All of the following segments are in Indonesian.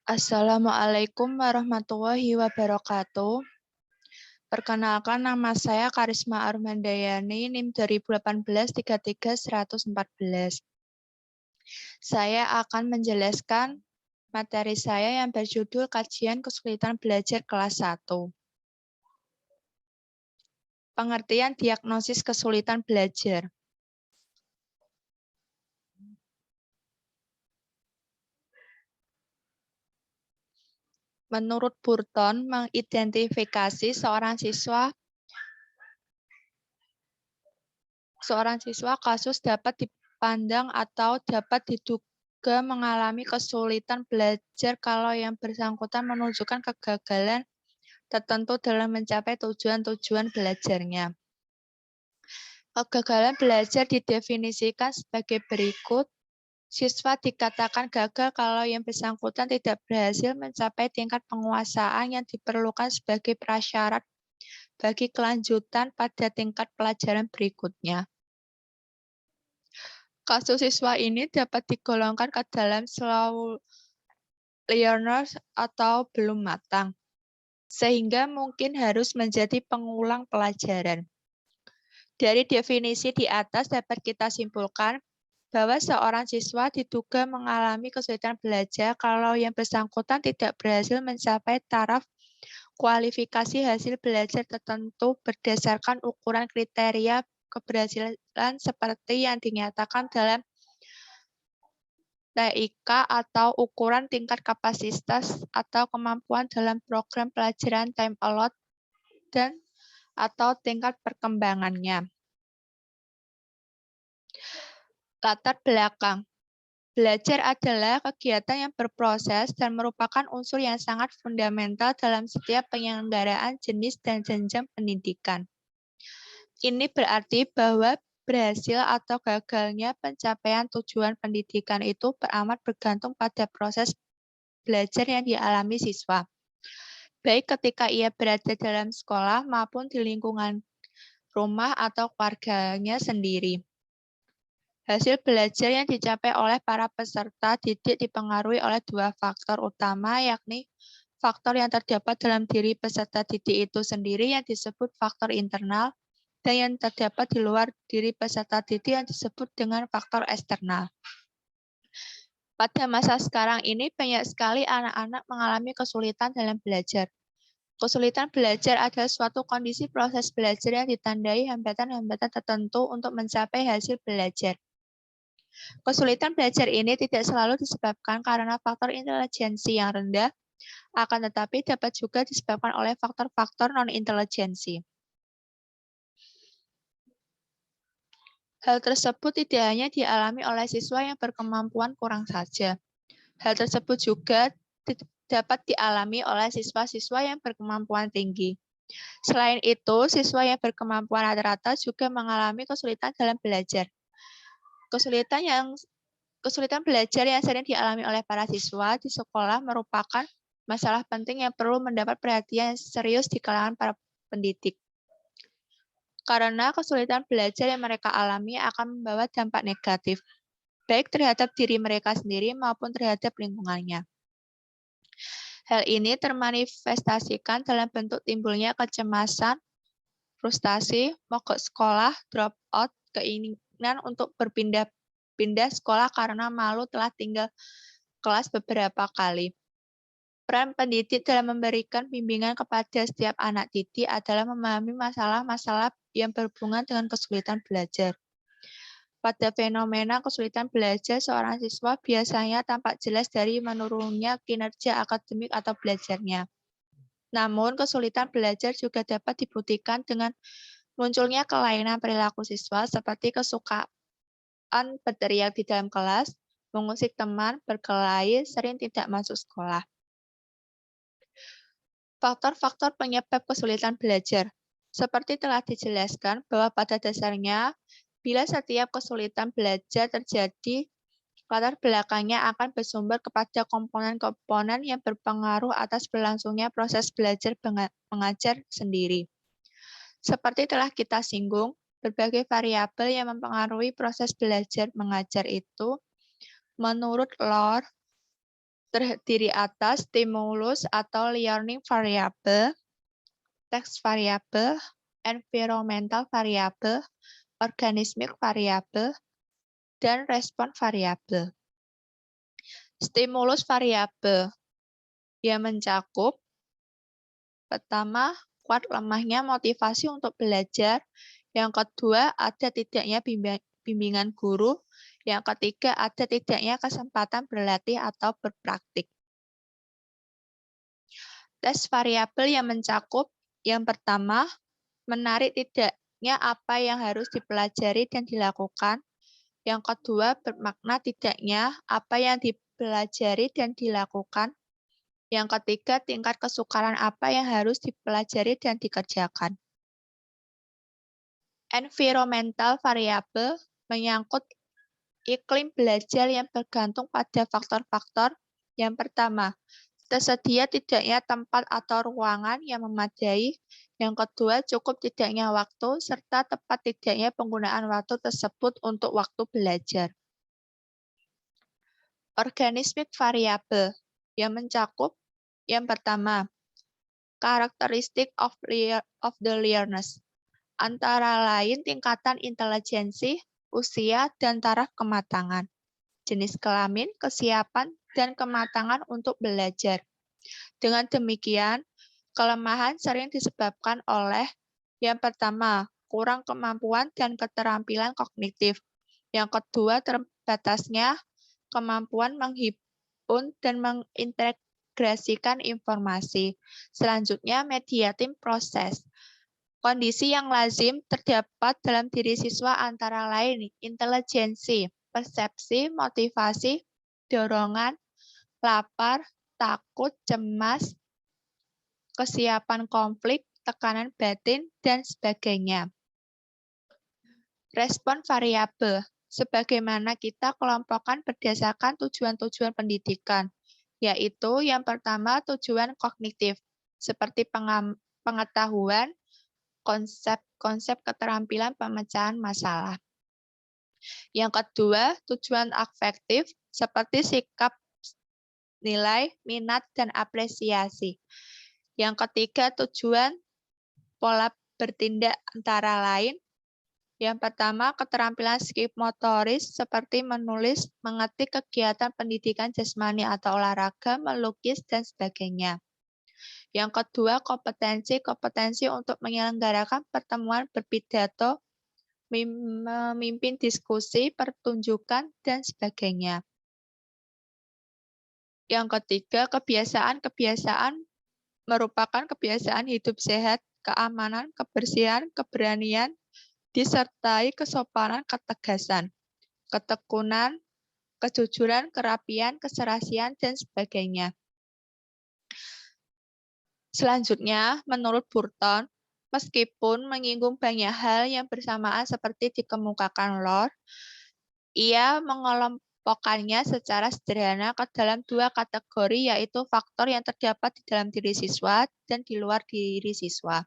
Assalamualaikum warahmatullahi wabarakatuh. Perkenalkan, nama saya Karisma Armandayani, NIM 2018-33-114. Saya akan menjelaskan materi saya yang berjudul Kajian Kesulitan Belajar Kelas 1. Pengertian diagnosis kesulitan belajar. Menurut Burton, mengidentifikasi seorang siswa kasus dapat dipandang atau dapat diduga mengalami kesulitan belajar kalau yang bersangkutan menunjukkan kegagalan tertentu dalam mencapai tujuan-tujuan belajarnya. Kegagalan belajar didefinisikan sebagai berikut. Siswa dikatakan gagal kalau yang bersangkutan tidak berhasil mencapai tingkat penguasaan yang diperlukan sebagai prasyarat bagi kelanjutan pada tingkat pelajaran berikutnya. Kasus siswa ini dapat digolongkan ke dalam slow learners atau belum matang, sehingga mungkin harus menjadi pengulang pelajaran. Dari definisi di atas dapat kita simpulkan bahwa seorang siswa diduga mengalami kesulitan belajar kalau yang bersangkutan tidak berhasil mencapai taraf kualifikasi hasil belajar tertentu berdasarkan ukuran kriteria keberhasilan seperti yang dinyatakan dalam TIK atau ukuran tingkat kapasitas atau kemampuan dalam program pelajaran time allot dan atau tingkat perkembangannya. Latar belakang. Belajar adalah kegiatan yang berproses dan merupakan unsur yang sangat fundamental dalam setiap penyelenggaraan jenis dan jenjang pendidikan. Ini berarti bahwa berhasil atau gagalnya pencapaian tujuan pendidikan itu beramat bergantung pada proses belajar yang dialami siswa, baik ketika ia berada dalam sekolah maupun di lingkungan rumah atau keluarganya sendiri. Hasil belajar yang dicapai oleh para peserta didik dipengaruhi oleh dua faktor utama, yakni faktor yang terdapat dalam diri peserta didik itu sendiri yang disebut faktor internal, dan yang terdapat di luar diri peserta didik yang disebut dengan faktor eksternal. Pada masa sekarang ini banyak sekali anak-anak mengalami kesulitan dalam belajar. Kesulitan belajar adalah suatu kondisi proses belajar yang ditandai hambatan-hambatan tertentu untuk mencapai hasil belajar. Kesulitan belajar ini tidak selalu disebabkan karena faktor intelijensi yang rendah, akan tetapi dapat juga disebabkan oleh faktor-faktor non-intelijensi. Hal tersebut tidak hanya dialami oleh siswa yang berkemampuan kurang saja. Hal tersebut juga dapat dialami oleh siswa-siswa yang berkemampuan tinggi. Selain itu, siswa yang berkemampuan rata-rata juga mengalami kesulitan dalam belajar. Kesulitan belajar yang sering dialami oleh para siswa di sekolah merupakan masalah penting yang perlu mendapat perhatian yang serius di kalangan para pendidik. Karena kesulitan belajar yang mereka alami akan membawa dampak negatif, baik terhadap diri mereka sendiri maupun terhadap lingkungannya. Hal ini termanifestasikan dalam bentuk timbulnya kecemasan, frustasi, mogok sekolah, drop out, keinginan untuk berpindah sekolah karena malu telah tinggal kelas beberapa kali. Peran pendidik dalam memberikan bimbingan kepada setiap anak didik adalah memahami masalah-masalah yang berhubungan dengan kesulitan belajar. Pada fenomena kesulitan belajar, seorang siswa biasanya tampak jelas dari menurunnya kinerja akademik atau belajarnya. Namun, kesulitan belajar juga dapat dibuktikan dengan munculnya kelainan perilaku siswa seperti kesukaan berteriak di dalam kelas, mengusik teman, berkelahi, sering tidak masuk sekolah. Faktor-faktor penyebab kesulitan belajar. Seperti telah dijelaskan bahwa pada dasarnya, bila setiap kesulitan belajar terjadi, latar belakangnya akan bersumber kepada komponen-komponen yang berpengaruh atas berlangsungnya proses belajar mengajar sendiri. Seperti telah kita singgung, berbagai variabel yang mempengaruhi proses belajar mengajar itu, menurut Lord, terdiri atas stimulus atau learning variable, text variable, environmental variable, organismic variable, dan respon variable. Stimulus variable yang mencakup pertama, kuat lemahnya motivasi untuk belajar. Yang kedua, ada tidaknya bimbingan guru. Yang ketiga, ada tidaknya kesempatan berlatih atau berpraktik. Tes variabel yang mencakup yang pertama, menarik tidaknya apa yang harus dipelajari dan dilakukan. Yang kedua, bermakna tidaknya apa yang dipelajari dan dilakukan. Yang ketiga, tingkat kesukaran apa yang harus dipelajari dan dikerjakan. Environmental variable menyangkut iklim belajar yang bergantung pada faktor-faktor. Yang pertama, tersedia tidaknya tempat atau ruangan yang memadai. Yang kedua, cukup tidaknya waktu, serta tepat tidaknya penggunaan waktu tersebut untuk waktu belajar. Organismic variable yang mencakup yang pertama, karakteristik of the learners, antara lain tingkatan intelijensi, usia, dan taraf kematangan, jenis kelamin, kesiapan, dan kematangan untuk belajar. Dengan demikian, kelemahan sering disebabkan oleh yang pertama, kurang kemampuan dan keterampilan kognitif. Yang kedua, terbatasnya kemampuan menghimpun dan mengintegrasikan informasi. Selanjutnya, mediating proses. Kondisi yang lazim terdapat dalam diri siswa antara lain intelijensi, persepsi, motivasi, dorongan, lapar, takut, cemas, kesiapan konflik, tekanan batin, dan sebagainya. Respon variabel, sebagaimana kita kelompokkan berdasarkan tujuan-tujuan pendidikan, yaitu yang pertama tujuan kognitif, seperti pengetahuan, konsep keterampilan pemecahan masalah. Yang kedua, tujuan afektif, seperti sikap, nilai, minat, dan apresiasi. Yang ketiga, tujuan pola bertindak antara lain. Yang pertama, keterampilan psikomotoris seperti menulis, mengerti kegiatan pendidikan jasmani atau olahraga, melukis, dan sebagainya. Yang kedua, kompetensi untuk menyelenggarakan pertemuan berpidato, memimpin diskusi, pertunjukan, dan sebagainya. Yang ketiga, kebiasaan merupakan kebiasaan hidup sehat, keamanan, kebersihan, keberanian, disertai kesopanan, ketegasan, ketekunan, kejujuran, kerapian, keserasian, dan sebagainya. Selanjutnya, menurut Burton, meskipun menyinggung banyak hal yang bersamaan seperti dikemukakan Lord, ia mengelompokkannya secara sederhana ke dalam dua kategori, yaitu faktor yang terdapat di dalam diri siswa dan di luar diri siswa.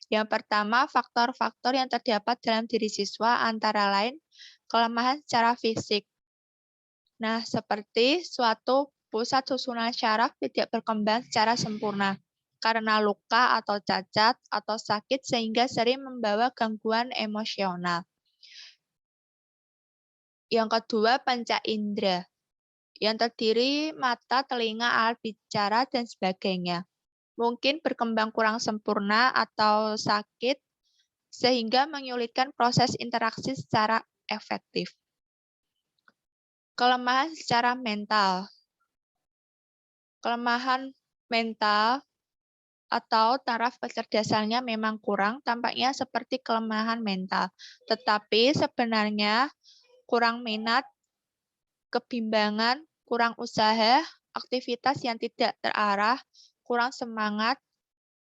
Yang pertama, faktor-faktor yang terdapat dalam diri siswa antara lain kelemahan secara fisik. Nah, seperti suatu pusat susunan syaraf tidak berkembang secara sempurna karena luka atau cacat atau sakit sehingga sering membawa gangguan emosional. Yang kedua, panca indera yang terdiri mata, telinga, alat bicara, dan sebagainya. Mungkin berkembang kurang sempurna atau sakit sehingga menyulitkan proses interaksi secara efektif. Kelemahan secara mental. Kelemahan mental atau taraf kecerdasannya memang kurang, tampaknya seperti kelemahan mental. Tetapi sebenarnya kurang minat, kebimbangan, kurang usaha, aktivitas yang tidak terarah, kurang semangat,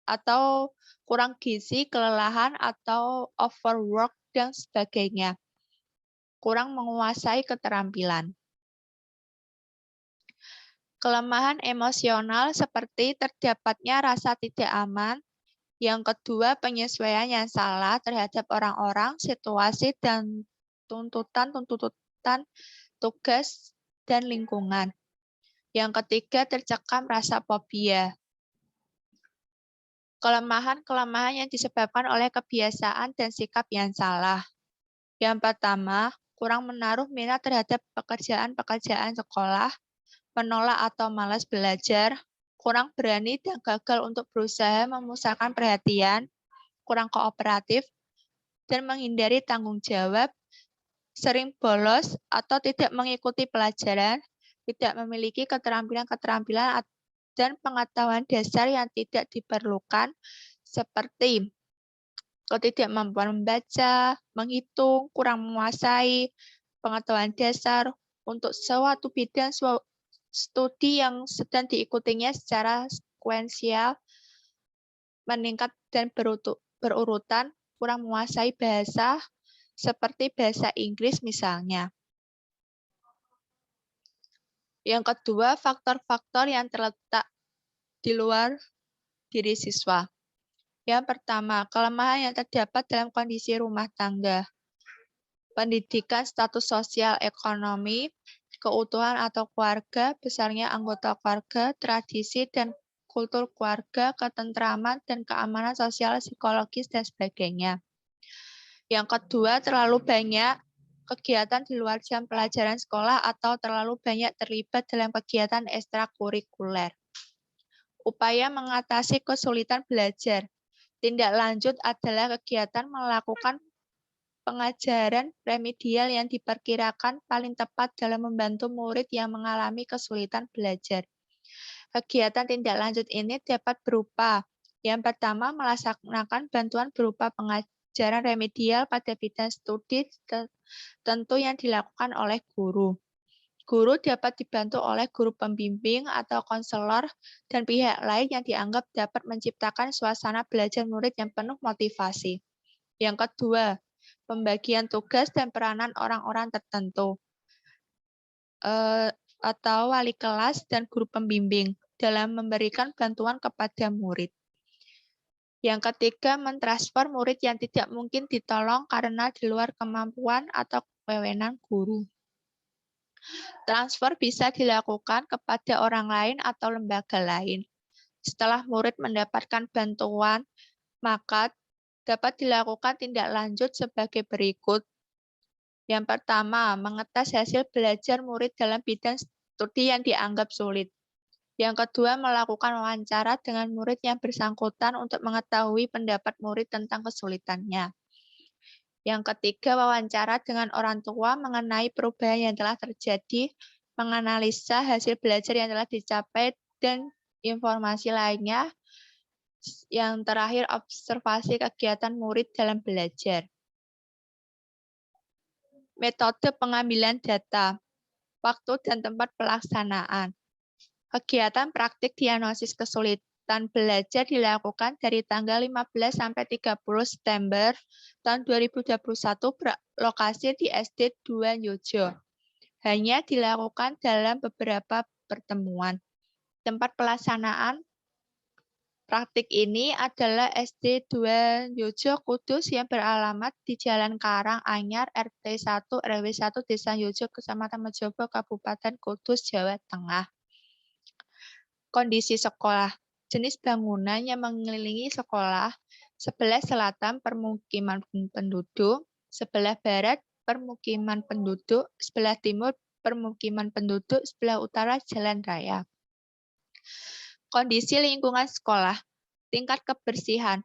atau kurang gizi, kelelahan, atau overwork, dan sebagainya. Kurang menguasai keterampilan. Kelemahan emosional seperti terdapatnya rasa tidak aman. Yang kedua, penyesuaian yang salah terhadap orang-orang, situasi, dan tuntutan tugas dan lingkungan. Yang ketiga, tercekam rasa fobia. Kelemahan-kelemahan yang disebabkan oleh kebiasaan dan sikap yang salah. Yang pertama, kurang menaruh minat terhadap pekerjaan-pekerjaan sekolah, menolak atau malas belajar, kurang berani dan gagal untuk berusaha memusatkan perhatian, kurang kooperatif, dan menghindari tanggung jawab, sering bolos atau tidak mengikuti pelajaran, tidak memiliki keterampilan-keterampilan dan pengetahuan dasar yang tidak diperlukan, seperti ketidakmampuan membaca, menghitung, kurang menguasai pengetahuan dasar untuk suatu bidang studi yang sedang diikutinya secara sekuensial, meningkat dan berurutan, kurang menguasai bahasa, seperti bahasa Inggris misalnya. Yang kedua, faktor-faktor yang terletak di luar diri siswa. Yang pertama, kelemahan yang terdapat dalam kondisi rumah tangga, pendidikan, status sosial ekonomi, keutuhan atau keluarga, besarnya anggota keluarga, tradisi dan kultur keluarga, ketentraman dan keamanan sosial, psikologis, dan sebagainya. Yang kedua, terlalu banyak kegiatan di luar jam pelajaran sekolah atau terlalu banyak terlibat dalam kegiatan ekstrakurikuler. Upaya mengatasi kesulitan belajar. Tindak lanjut adalah kegiatan melakukan pengajaran remedial yang diperkirakan paling tepat dalam membantu murid yang mengalami kesulitan belajar. Kegiatan tindak lanjut ini dapat berupa, yang pertama, melaksanakan bantuan berupa pengajaran remedial pada bidang studi tentu yang dilakukan oleh guru. Guru dapat dibantu oleh guru pembimbing atau konselor dan pihak lain yang dianggap dapat menciptakan suasana belajar murid yang penuh motivasi. Yang kedua, pembagian tugas dan peranan orang-orang tertentu atau wali kelas dan guru pembimbing dalam memberikan bantuan kepada murid. Yang ketiga, mentransfer murid yang tidak mungkin ditolong karena di luar kemampuan atau wewenang guru. Transfer bisa dilakukan kepada orang lain atau lembaga lain. Setelah murid mendapatkan bantuan, maka dapat dilakukan tindak lanjut sebagai berikut. Yang pertama, mengetes hasil belajar murid dalam bidang studi yang dianggap sulit. Yang kedua, melakukan wawancara dengan murid yang bersangkutan untuk mengetahui pendapat murid tentang kesulitannya. Yang ketiga, wawancara dengan orang tua mengenai perubahan yang telah terjadi, menganalisa hasil belajar yang telah dicapai, dan informasi lainnya. Yang terakhir, observasi kegiatan murid dalam belajar. Metode pengambilan data, waktu dan tempat pelaksanaan. Kegiatan praktik diagnosis kesulitan belajar dilakukan dari tanggal 15 sampai 30 September tahun 2021 berlokasi di SD 2 Yojo. Hanya dilakukan dalam beberapa pertemuan. Tempat pelaksanaan praktik ini adalah SD 2 Yojo Kudus yang beralamat di Jalan Karang Anyar, RT 1 RW 1 Desa Yojo, Kecamatan Mejobo, Kabupaten Kudus, Jawa Tengah. Kondisi sekolah. Jenis bangunan yang mengelilingi sekolah. Sebelah selatan permukiman penduduk, sebelah barat permukiman penduduk, sebelah timur permukiman penduduk, sebelah utara jalan raya. Kondisi lingkungan sekolah. Tingkat kebersihan.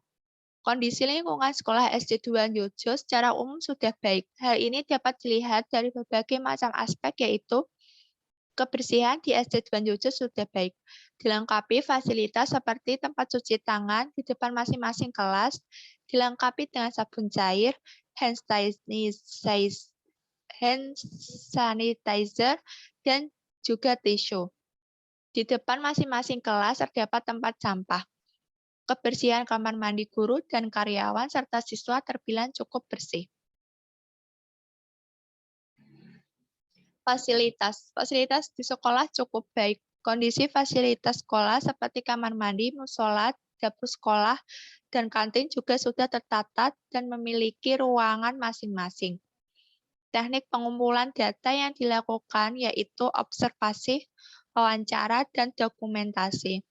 Kondisi lingkungan sekolah SD 2 Yojo secara umum sudah baik. Hal ini dapat dilihat dari berbagai macam aspek, yaitu kebersihan di SD 2 Yojo sudah baik. Dilengkapi fasilitas seperti tempat cuci tangan di depan masing-masing kelas, dilengkapi dengan sabun cair, hand sanitizer, dan juga tisu. Di depan masing-masing kelas terdapat tempat sampah. Kebersihan kamar mandi guru dan karyawan serta siswa terbilang cukup bersih. Fasilitas di sekolah cukup baik. Kondisi fasilitas sekolah seperti kamar mandi, musola, dapur sekolah, dan kantin juga sudah tertata dan memiliki ruangan masing-masing. Teknik pengumpulan data yang dilakukan yaitu observasi, wawancara, dan dokumentasi.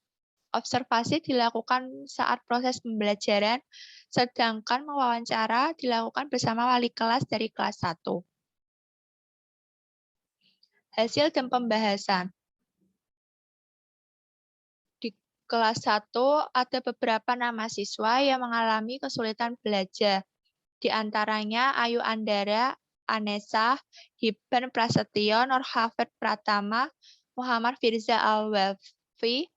Observasi dilakukan saat proses pembelajaran, sedangkan mewawancara dilakukan bersama wali kelas dari kelas 1. Hasil dan pembahasan. Di kelas 1 ada beberapa nama siswa yang mengalami kesulitan belajar. Di antaranya Ayu Andara, Anessa, Hiban Prasetyo, Nurhafid Pratama, Muhammad Firza Al-Wafi,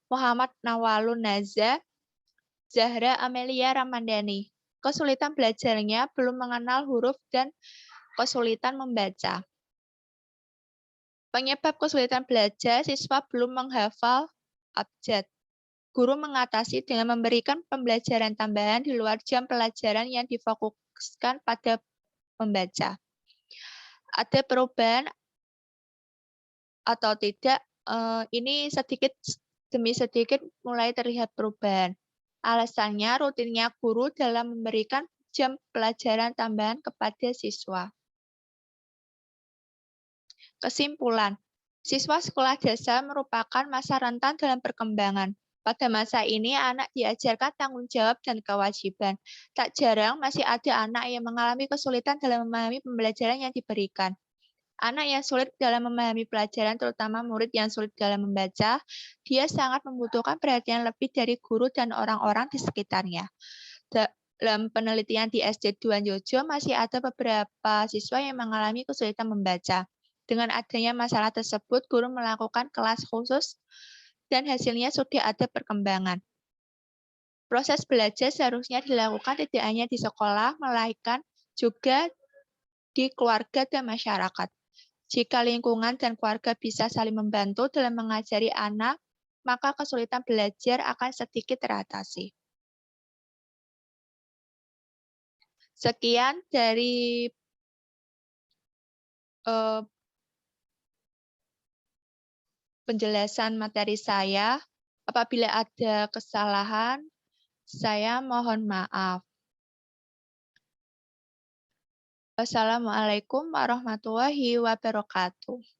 Muhammad Nawalun Naza, Zahra Amelia Ramandani. Kesulitan belajarnya belum mengenal huruf dan kesulitan membaca. Penyebab kesulitan belajar, siswa belum menghafal abjad. Guru mengatasi dengan memberikan pembelajaran tambahan di luar jam pelajaran yang difokuskan pada membaca. Ada perubahan atau tidak, ini sedikit demi sedikit mulai terlihat perubahan. Alasannya rutinnya guru dalam memberikan jam pelajaran tambahan kepada siswa. Kesimpulan, siswa sekolah dasar merupakan masa rentan dalam perkembangan. Pada masa ini, anak diajarkan tanggung jawab dan kewajiban. Tak jarang masih ada anak yang mengalami kesulitan dalam memahami pembelajaran yang diberikan. Anak yang sulit dalam memahami pelajaran, terutama murid yang sulit dalam membaca, dia sangat membutuhkan perhatian lebih dari guru dan orang-orang di sekitarnya. Dalam penelitian di SD 2 Jojo, masih ada beberapa siswa yang mengalami kesulitan membaca. Dengan adanya masalah tersebut, guru melakukan kelas khusus dan hasilnya sudah ada perkembangan. Proses belajar seharusnya dilakukan tidak hanya di sekolah, melainkan juga di keluarga dan masyarakat. Jika lingkungan dan keluarga bisa saling membantu dalam mengajari anak, maka kesulitan belajar akan sedikit teratasi. Sekian dari penjelasan materi saya. Apabila ada kesalahan, saya mohon maaf. Wassalamualaikum warahmatullahi wabarakatuh.